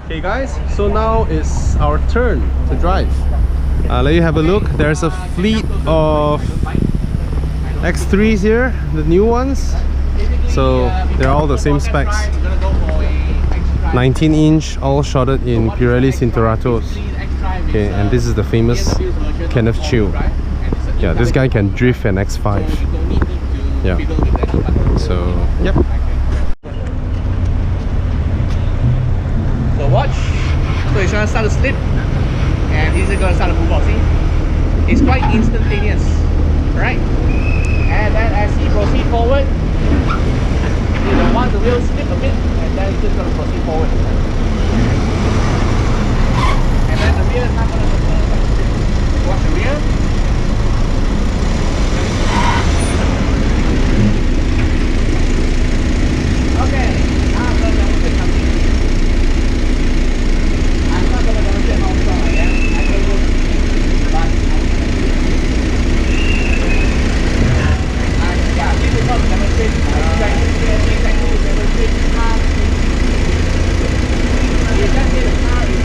Okay guys, so now it's our turn to drive. Let you have a look. There's a fleet of X3s here, the new ones. So they're all the same specs. 19-inch, all shotted in Pirelli Cinturatos. Okay, and this is the famous Kenneth Chiu. Yeah, this guy can drift an X5. Yeah. So, yep. So watch. So it's gonna start to slip, and he's gonna start to move off. See, it's quite instantaneous, right? And then as he proceeds forward, you don't want the wheel slip a bit, and then it's just gonna proceed forward. And then the rear is not gonna slip. Watch the rear. Okay, now I'm gonna demonstrate something. I'm not gonna demonstrate how strong I am. I don't know, but yeah, this is not to demonstrate strength. Exactly to demonstrate how. You just say the car is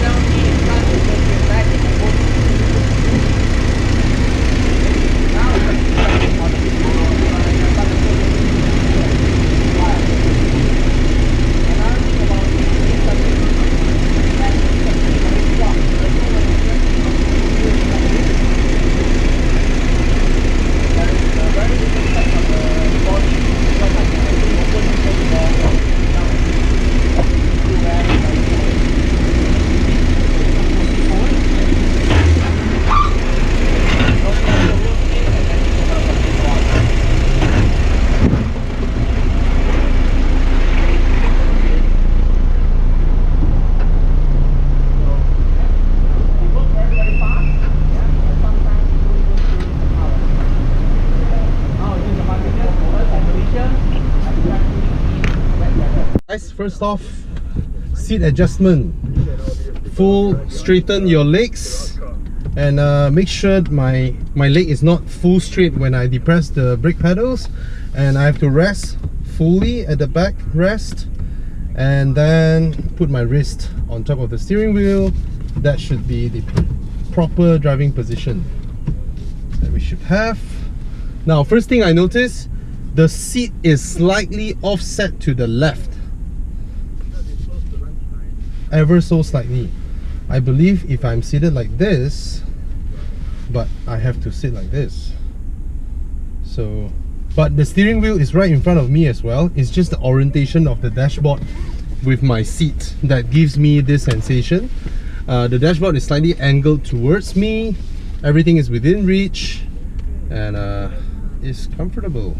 70 in front, 30 in back, and both. Now it's on the First off, seat adjustment. Full straighten your legs, and make sure my leg is not full straight when I depress the brake pedals, and I have to rest fully at the back rest, and then put my wrist on top of the steering wheel. That should be the proper driving position that we should have. Now, first thing I notice, the seat is slightly offset to the left. Ever so slightly. I believe if I'm seated like this, but I have to sit like this. So, but the steering wheel is right in front of me as well. It's just the orientation of the dashboard with my seat that gives me this sensation. The dashboard is slightly angled towards me. Everything is within reach, and it's comfortable.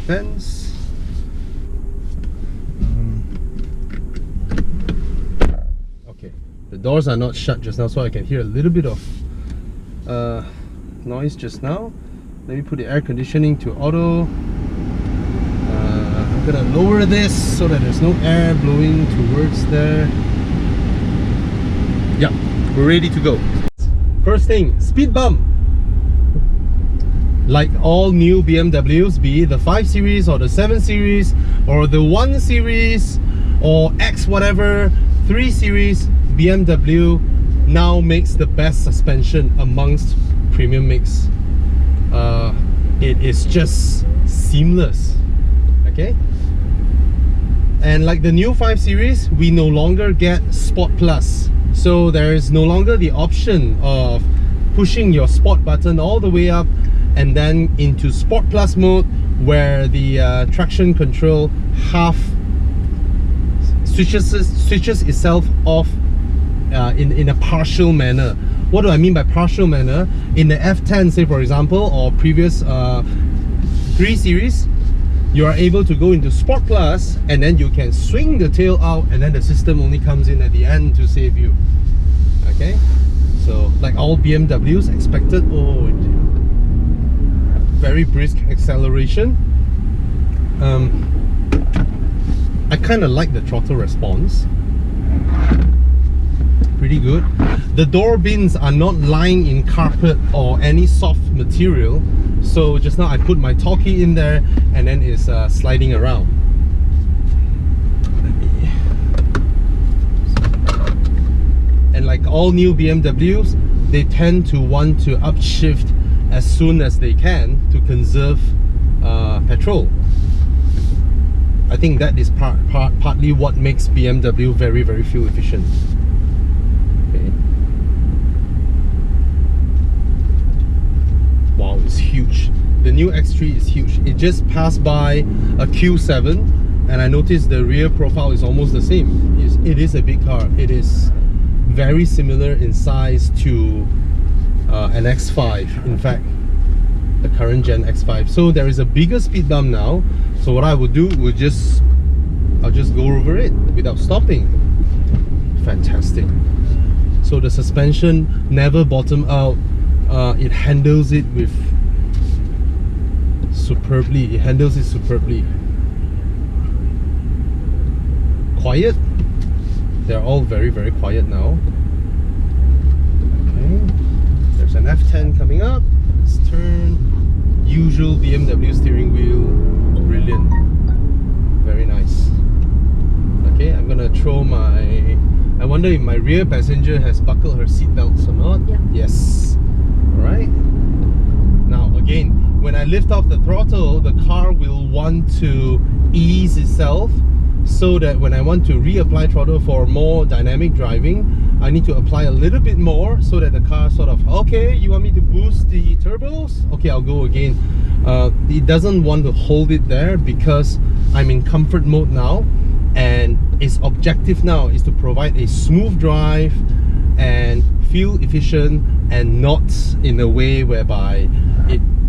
Fence. The doors are not shut just now, so I can hear a little bit of noise just now. Let me put the air conditioning to auto. I'm gonna lower this so that there's no air blowing towards there. Yeah, we're ready to go. First thing, speed bump. Like all new BMWs, be it the 5 Series or the 7 Series or the 1 Series or X whatever, 3 Series, BMW now makes the best suspension amongst premium makes. It is just seamless, okay? And like the new 5 Series, we no longer get Sport Plus. So there is no longer the option of pushing your Sport button all the way up and then into Sport Plus mode, where the traction control half switches itself off in a partial manner. What do I mean by partial manner? In the F10, say for example, or previous 3 Series, you are able to go into Sport Plus, and then you can swing the tail out, and then the system only comes in at the end to save you. Okay, so like all BMWs expected, oh, very brisk acceleration. I kind of like the throttle response. Pretty good. The door bins are not lying in carpet or any soft material, so just now I put my talkie in there and then it's sliding around. And like all new BMWs, they tend to want to upshift as soon as they can to conserve petrol. I think that is partly what makes BMW very, very fuel efficient. Okay. Wow, it's huge. The new X3 is huge. It just passed by a Q7, and I noticed the rear profile is almost the same. It is a big car. It is very similar in size to an X5. In fact, the current gen X5. So there is a bigger speed bump now. So what I would do would I'll just go over it without stopping. Fantastic. So the suspension never bottom out. It handles it with superbly. It handles it superbly. Quiet. They're all very, very quiet now. Okay. There's an F10 coming up. Let's turn. Usual BMW steering wheel. Brilliant. Very nice. Okay, I'm gonna throw my... I wonder if my rear passenger has buckled her seatbelts or not. Yeah. Yes. Alright. Now again, when I lift off the throttle, the car will want to ease itself, so that when I want to reapply throttle for more dynamic driving, I need to apply a little bit more so that the car sort of, okay, you want me to boost the turbos? Okay, I'll go again. It doesn't want to hold it there because I'm in comfort mode now, and its objective now is to provide a smooth drive and fuel efficient, and not in a way whereby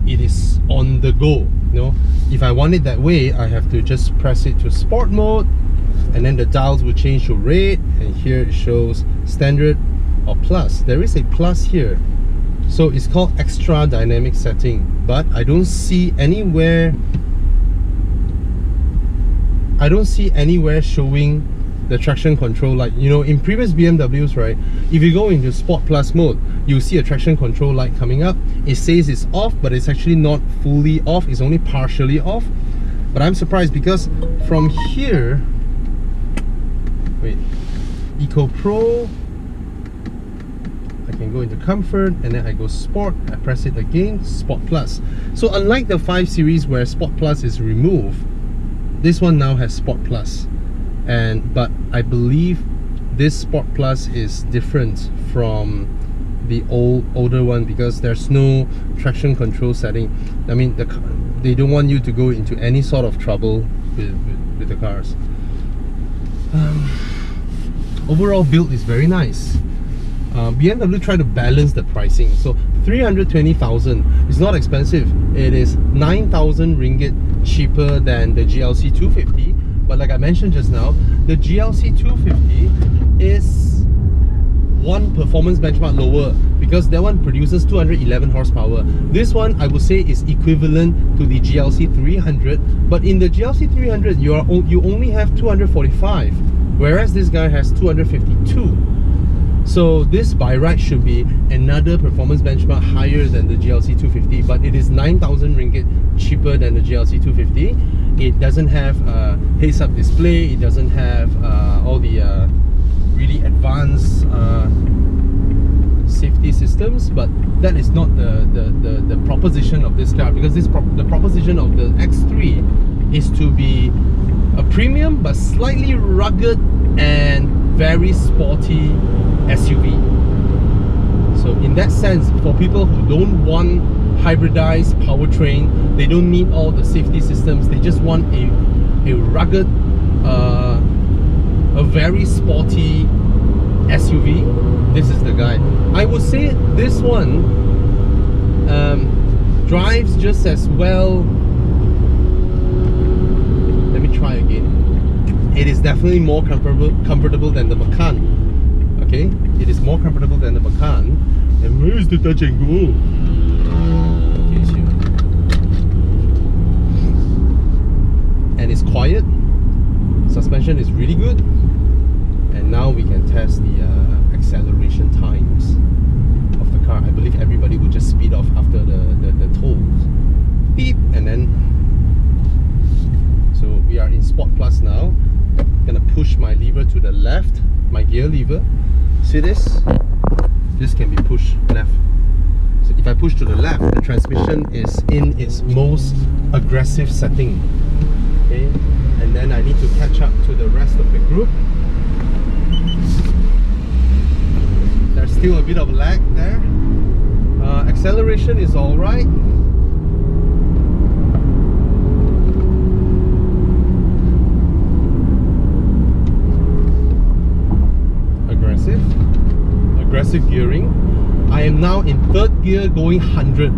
it is on the go. You know, if I want it that way, I have to just press it to sport mode, and then the dials will change to red, and here it shows standard or plus. There is a plus here, so it's called extra dynamic setting, but I don't see anywhere showing the traction control light. You know, in previous BMWs, right, if you go into Sport Plus mode, you see a traction control light coming up. It says it's off, but it's actually not fully off. It's only partially off. But I'm surprised because from here, wait, Eco Pro, I can go into Comfort, and then I go Sport, I press it again, Sport Plus. So unlike the 5 Series where Sport Plus is removed, this one now has Sport Plus. But I believe this Sport Plus is different from the older one because there's no traction control setting. I mean, they don't want you to go into any sort of trouble with the cars. Overall build is very nice. BMW tried to balance the pricing. So 320,000 is not expensive. It is 9,000 ringgit cheaper than the GLC 250. But like I mentioned just now, the GLC 250 is one performance benchmark lower because that one produces 211 horsepower. This one I would say is equivalent to the GLC 300, but in the GLC 300 you only have 245, whereas this guy has 252. So this by right should be another performance benchmark higher than the GLC 250, but it is 9,000 ringgit cheaper than the GLC 250. It doesn't have a heads-up display, it doesn't have all the really advanced safety systems, but that is not the proposition of this car, because the proposition of the X3 is to be a premium but slightly rugged and very sporty SUV. So in that sense, for people who don't want hybridized powertrain, they don't need all the safety systems, they just want a rugged, a very sporty SUV, this is the guy. I would say this one drives just as well. Let me try again. It is definitely more comfortable than the Macan. Okay, it is more comfortable than the Macan. And where is the touch and go? Okay, it's here. And it's quiet. Suspension is really good. And now we can test the acceleration times of the car. I believe everybody would just speed off after the tolls. Beep, and then. So we are in Sport Plus now. I'm gonna push my lever to the left. my gear lever. See this? This can be pushed left. So if I push to the left, the transmission is in its most aggressive setting. Okay, and then I need to catch up to the rest of the group. There's still a bit of lag there. Acceleration is alright. Aggressive gearing. I am now in 3rd gear going 100.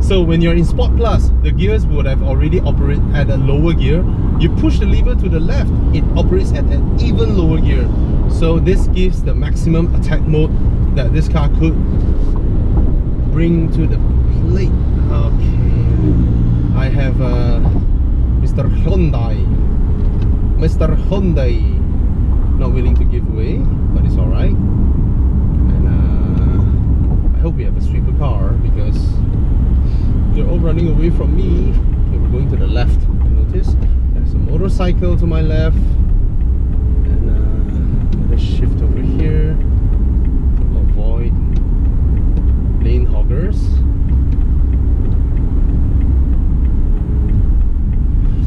So when you're in Sport Plus, the gears would have already operate at a lower gear. You push the lever to the left, it operates at an even lower gear. So this gives the maximum attack mode that this car could bring to the plate. Okay, I have Mr. Hyundai not willing to give way, but it's alright. And I hope we have a sweeper car because they're all running away from me. Okay, we're going to the left. Notice there's a motorcycle to my left, and let's shift over here to avoid lane hoggers.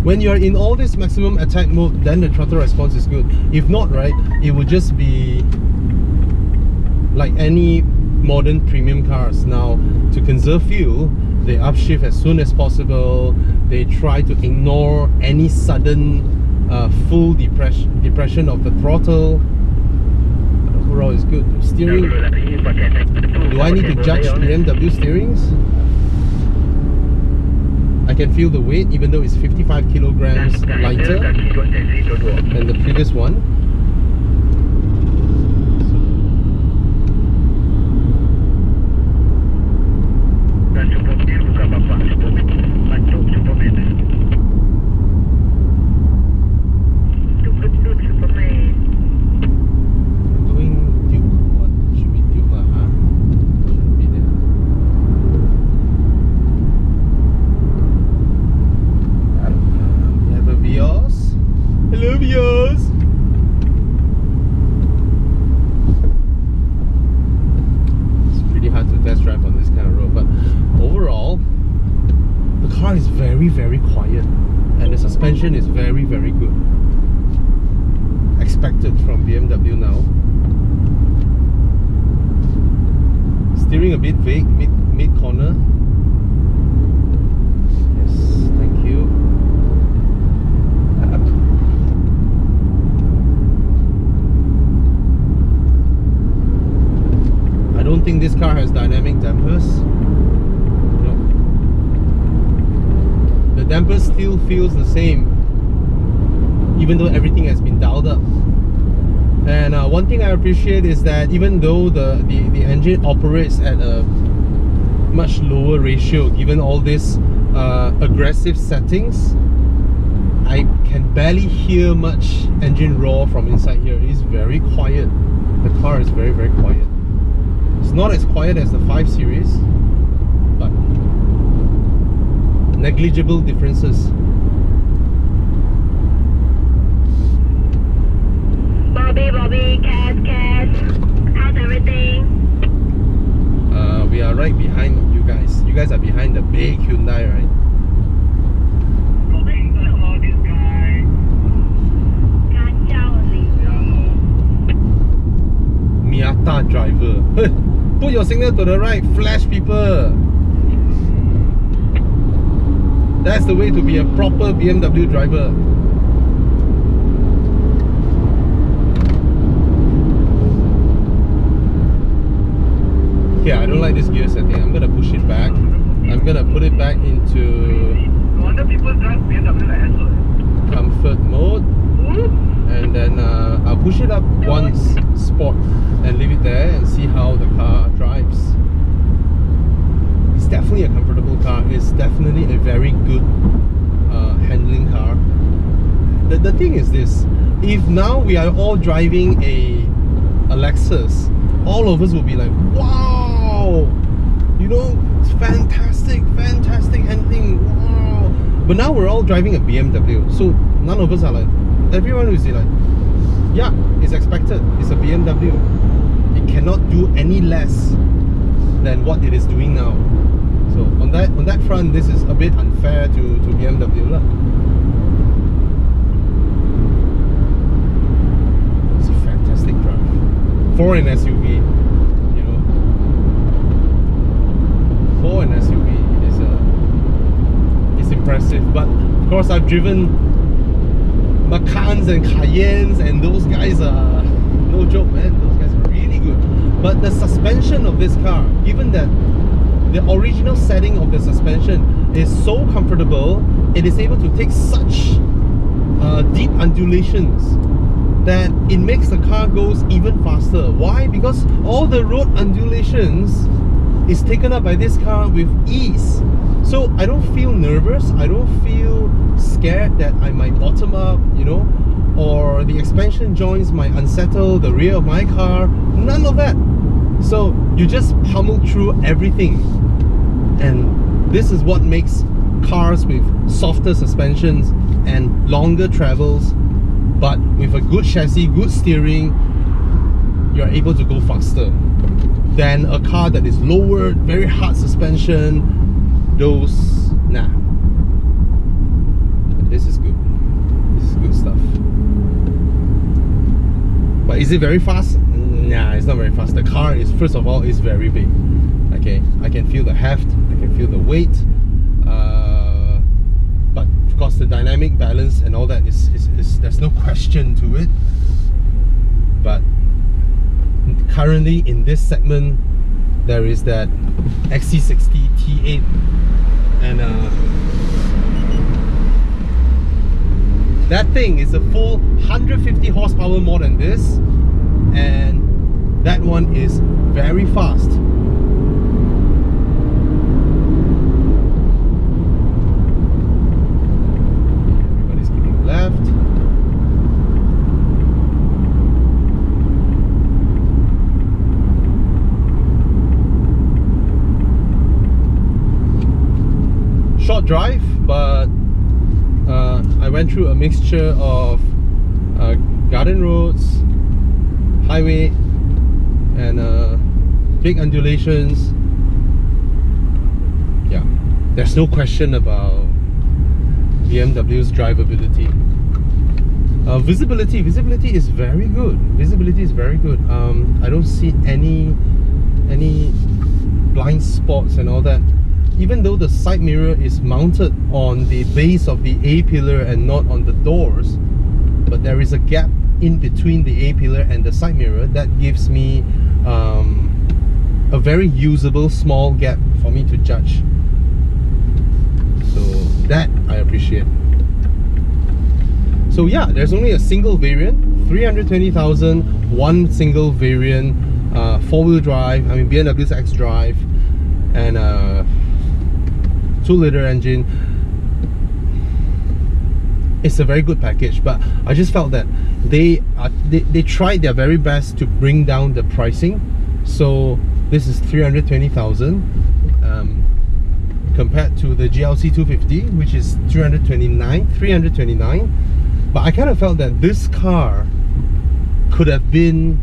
When you're in all this maximum attack mode, then the throttle response is good. If not, right, it would just be like any modern premium cars. Now, to conserve fuel, they upshift as soon as possible. They try to ignore any sudden full depression of the throttle. But overall, it's good. Steering. Do I need to judge BMW steerings? I can feel the weight, even though it's 55 kilograms lighter than the previous one. Very quiet, and the suspension is very good. Expected from BMW now. Steering a bit vague mid corner. Yes, thank you. I don't think this car has dynamic dampers. The damper still feels the same, even though everything has been dialed up. And one thing I appreciate is that even though the engine operates at a much lower ratio, given all these aggressive settings, I can barely hear much engine roar from inside here. It is very quiet. The car is very quiet. It's not as quiet as the 5 Series, but negligible differences. Bobby, Cass, how's everything? We are right behind you guys. You guys are behind the big Hyundai, right? This guy. Miata driver. Put your signal to the right, flash people. That's the way to be a proper BMW driver. Okay, I don't like this gear setting. I'm gonna push it back. I'm gonna put it back into comfort mode, and then I'll push it up once sport and leave it there and see how the car drives. It's definitely a comfortable car. It's definitely a very good handling car. The thing is this: if now we are all driving a Lexus, all of us will be like, wow, you know, it's fantastic handling, wow. But now we're all driving a BMW, so none of us are like, everyone is like, yeah, it's expected. It's a BMW. It cannot do any less than what it is doing now. So on that front, this is a bit unfair to BMW lah. It's a fantastic drive for an SUV. You know, for an SUV, it's impressive. But of course, I've driven Macans and Cayennes, and those guys are no joke, man. Those guys are really good. But the suspension of this car, given that the original setting of the suspension is so comfortable, it is able to take such deep undulations that it makes the car goes even faster. Why? Because all the road undulations is taken up by this car with ease. So I don't feel nervous, I don't feel scared that I might bottom up, you know, or the expansion joints might unsettle the rear of my car. None of that. So you just pummel through everything. And this is what makes cars with softer suspensions and longer travels, but with a good chassis, good steering, you're able to go faster than a car that is lowered, very hard suspension. Those, nah. This is good. This is good stuff. But is it very fast? Nah, it's not very fast. The car is, first of all, is very big. Okay, I can feel the heft, I can feel the weight, but of course the dynamic balance and all that is there's no question to it. But currently in this segment, there is that XC60 T8, and that thing is a full 150 horsepower more than this, and that one is very fast. Everybody's keeping left. Short drive, but I went through a mixture of garden roads, highway, and big undulations. Yeah, there's no question about BMW's drivability. Visibility is very good. Visibility is very good. I don't see any blind spots and all that. Even though the side mirror is mounted on the base of the A-pillar and not on the doors, but there is a gap in between the A-pillar and the side mirror that gives me a very usable small gap for me to judge. So that I appreciate. So yeah, there's only a single variant, 320,000, one single variant, four-wheel drive, I mean BMW's X drive, and 2-liter engine. It's a very good package, but I just felt that they tried their very best to bring down the pricing. So this is 320,000 compared to the GLC 250, which is 329. But I kind of felt that this car could have been,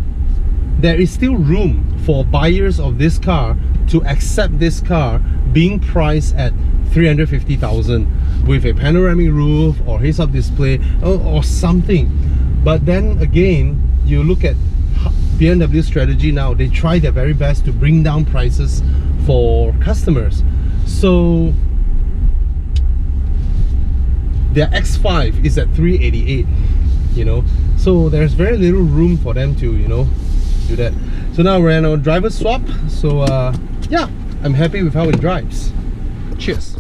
there is still room for buyers of this car to accept this car being priced at 350,000 with a panoramic roof or heads-up display or something. But then again, you look at BMW's strategy now, they try their very best to bring down prices for customers. So their X5 is at 388, you know, so there's very little room for them to, you know, do that. So now we're on our driver swap. So yeah, I'm happy with how it drives. Cheers.